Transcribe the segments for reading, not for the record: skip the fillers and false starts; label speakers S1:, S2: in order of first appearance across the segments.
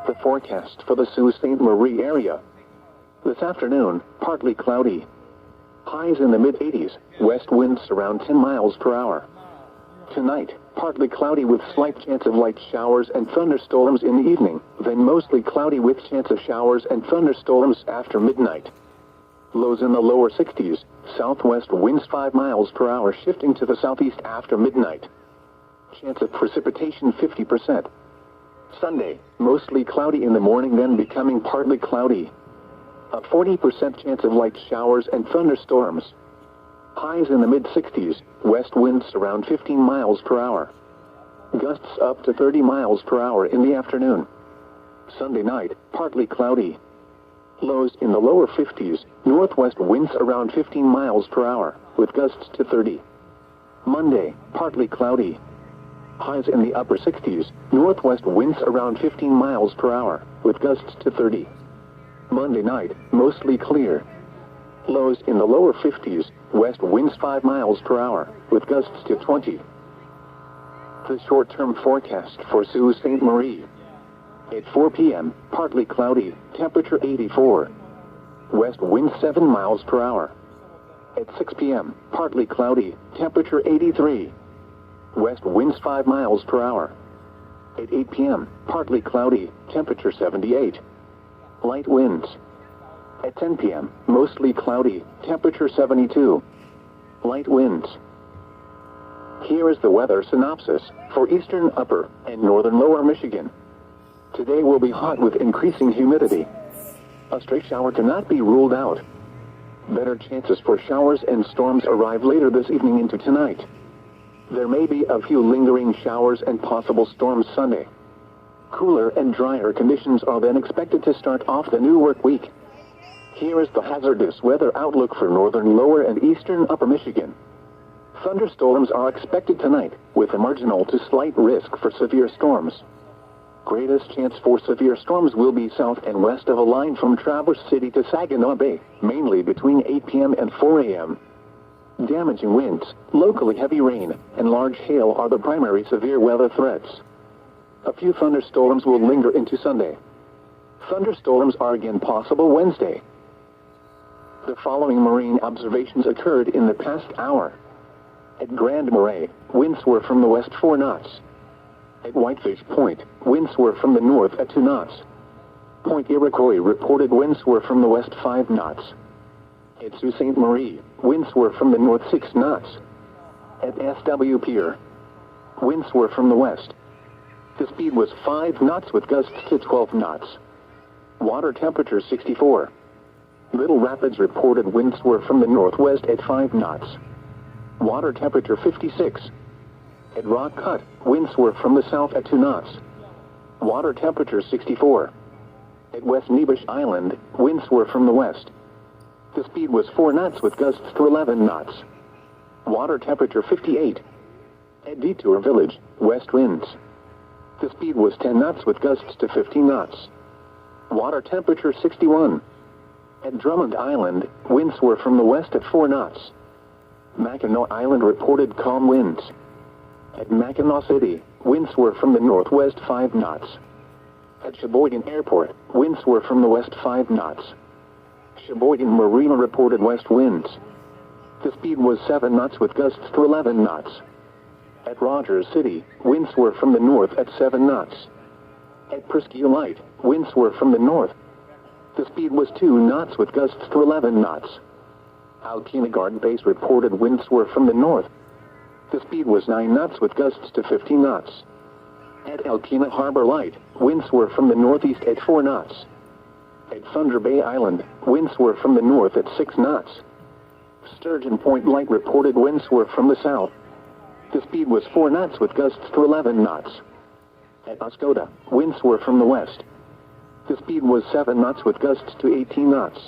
S1: the forecast for the Sault Ste. Marie area. This afternoon, partly cloudy. Highs in the mid-80s, west winds around 10 miles per hour. Tonight, partly cloudy with slight chance of light showers and thunderstorms in the evening, then mostly cloudy with chance of showers and thunderstorms after midnight. Lows in the lower 60s, southwest winds 5 miles per hour shifting to the southeast after midnight. Chance of precipitation 50%. Sunday, mostly cloudy in the morning then becoming partly cloudy. A 40% chance of light showers and thunderstorms. Highs in the mid-60s, west winds around 15 miles per hour. Gusts up to 30 miles per hour in the afternoon. Sunday night, partly cloudy. Lows in the lower 50s, northwest winds around 15 miles per hour, with gusts to 30. Monday, partly cloudy. Highs in the upper 60s, northwest winds around 15 miles per hour, with gusts to 30. Monday night, mostly clear. Lows in the lower 50s, west winds 5 miles per hour, with gusts to 20. The short-term forecast for Sault Ste. Marie. At 4 p.m., partly cloudy, temperature 84. West wind 7 miles per hour. At 6 p.m., partly cloudy, temperature 83. West winds 5 miles per hour. At 8 p.m., partly cloudy, temperature 78. Light winds. At 10 p.m., mostly cloudy, temperature 72. Light winds. Here is the weather synopsis for eastern upper and northern lower Michigan. Today will be hot with increasing humidity. A stray shower cannot be ruled out. Better chances for showers and storms arrive later this evening into tonight. There may be a few lingering showers and possible storms Sunday. Cooler and drier conditions are then expected to start off the new work week. Here is the hazardous weather outlook for northern lower and eastern upper Michigan. Thunderstorms are expected tonight, with a marginal to slight risk for severe storms. Greatest chance for severe storms will be south and west of a line from Traverse City to Saginaw Bay, mainly between 8 p.m. and 4 a.m. Damaging winds, locally heavy rain, and large hail are the primary severe weather threats. A few thunderstorms will linger into Sunday. Thunderstorms are again possible Wednesday. The following marine observations occurred in the past hour. At Grand Marais, winds were from the west 4 knots. At Whitefish Point, winds were from the north at 2 knots. Point Iroquois reported winds were from the west 5 knots. At Sault Ste. Marie, winds were from the north 6 knots. At SW Pier, winds were from the west. The speed was 5 knots with gusts to 12 knots. Water temperature 64. Little Rapids reported winds were from the northwest at 5 knots. Water temperature 56. At Rock Cut, winds were from the south at 2 knots. Water temperature 64. At West Nebush Island, winds were from the west. The speed was 4 knots with gusts to 11 knots. Water temperature 58. At Detour Village, west winds. The speed was 10 knots with gusts to 15 knots. Water temperature 61. At Drummond Island, winds were from the west at 4 knots. Mackinac Island reported calm winds. At Mackinac City, winds were from the northwest 5 knots. At Sheboygan Airport, winds were from the west 5 knots. Sheboygan Marina reported west winds. The speed was 7 knots with gusts to 11 knots. At Rogers City, winds were from the north at 7 knots. At Presque Light, winds were from the north. The speed was 2 knots with gusts to 11 knots. Alpena Garden Base reported winds were from the north. The speed was 9 knots with gusts to 15 knots. At Alpena Harbor Light, winds were from the northeast at 4 knots. At Thunder Bay Island, winds were from the north at 6 knots. Sturgeon Point Light reported winds were from the south. The speed was 4 knots with gusts to 11 knots. At Oscoda, winds were from the west. The speed was 7 knots with gusts to 18 knots.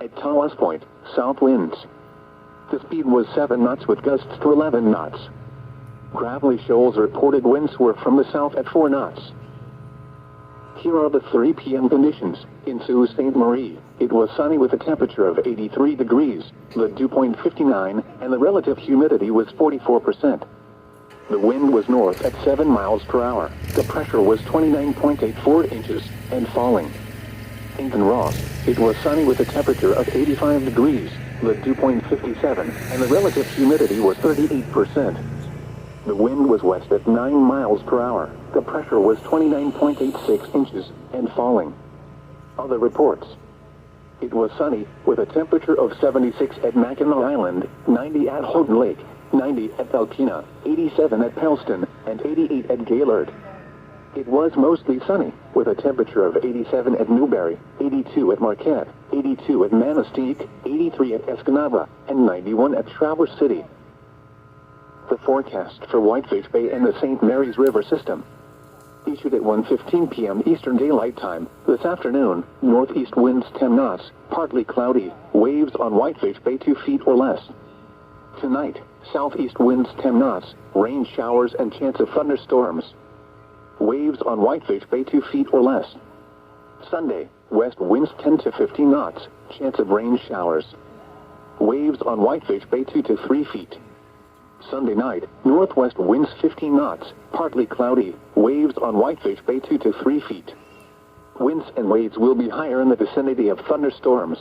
S1: At Tawas Point, south winds. The speed was 7 knots with gusts to 11 knots. Gravelly Shoals reported winds were from the south at 4 knots. Here are the 3 p.m. conditions. In Sault Ste. Marie, it was sunny with a temperature of 83 degrees, the dew point 59, and the relative humidity was 44%. The wind was north at 7 miles per hour. The pressure was 29.84 inches and falling. In Ross, it was sunny with a temperature of 85 degrees, the dew point 57, and the relative humidity was 38%. The wind was west at 9 miles per hour. The pressure was 29.86 inches and falling. Other reports. It was sunny with a temperature of 76 at Mackinac Island, 90 at Houghton Lake, 90 at Alpena, 87 at Pellston, and 88 at Gaylord. It was mostly sunny, with a temperature of 87 at Newberry, 82 at Marquette, 82 at Manistee, 83 at Escanaba, and 91 at Traverse City. The forecast for Whitefish Bay and the St. Mary's River system. Issued at 1:15 p.m. Eastern Daylight Time, this afternoon, northeast winds 10 knots, partly cloudy, waves on Whitefish Bay 2 feet or less. Tonight, southeast winds 10 knots, rain showers and chance of thunderstorms. Waves on Whitefish Bay 2 feet or less. Sunday, west winds 10 to 15 knots, chance of rain showers. Waves on Whitefish Bay 2 to 3 feet. Sunday night, northwest winds 15 knots, partly cloudy, waves on Whitefish Bay 2 to 3 feet. Winds and waves will be higher in the vicinity of thunderstorms.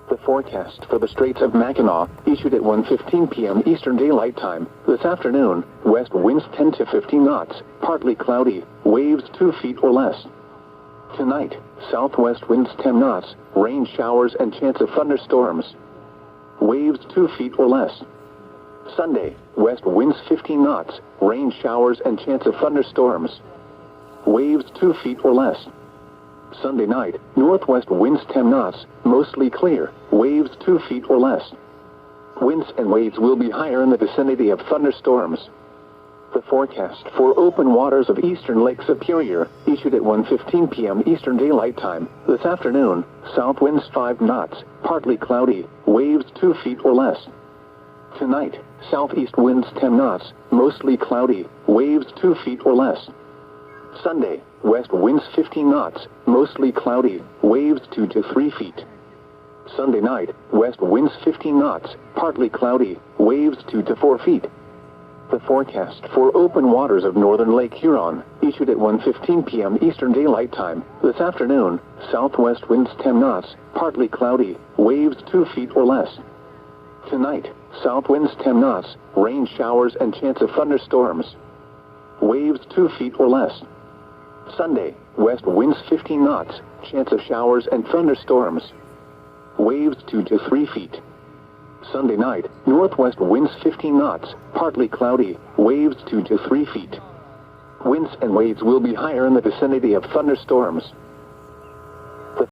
S1: The forecast for the Straits of Mackinac, issued at 1:15 p.m. Eastern Daylight Time, this afternoon, west winds 10 to 15 knots, partly cloudy, waves 2 feet or less. Tonight, southwest winds 10 knots, rain showers and chance of thunderstorms. Waves 2 feet or less. Sunday, west winds 15 knots, rain showers and chance of thunderstorms. Waves 2 feet or less. Sunday night, northwest winds 10 knots, mostly clear, waves 2 feet or less. Winds and waves will be higher in the vicinity of thunderstorms. The forecast for open waters of eastern Lake Superior, issued at 1:15 p.m. Eastern Daylight Time, this afternoon, south winds 5 knots, partly cloudy, waves 2 feet or less. Tonight, southeast winds 10 knots, mostly cloudy, waves 2 feet or less. Sunday, west winds 15 knots, mostly cloudy, waves 2 to 3 feet. Sunday night, west winds 15 knots, partly cloudy, waves 2 to 4 feet. The forecast for open waters of northern Lake Huron, issued at 1:15 p.m. Eastern Daylight Time, this afternoon, southwest winds 10 knots, partly cloudy, waves 2 feet or less. Tonight, south winds 10 knots, rain showers and chance of thunderstorms. Waves 2 feet or less. Sunday, west winds 15 knots, chance of showers and thunderstorms. Waves 2 to 3 feet. Sunday night, northwest winds 15 knots, partly cloudy, waves 2 to 3 feet. Winds and waves will be higher in the vicinity of thunderstorms.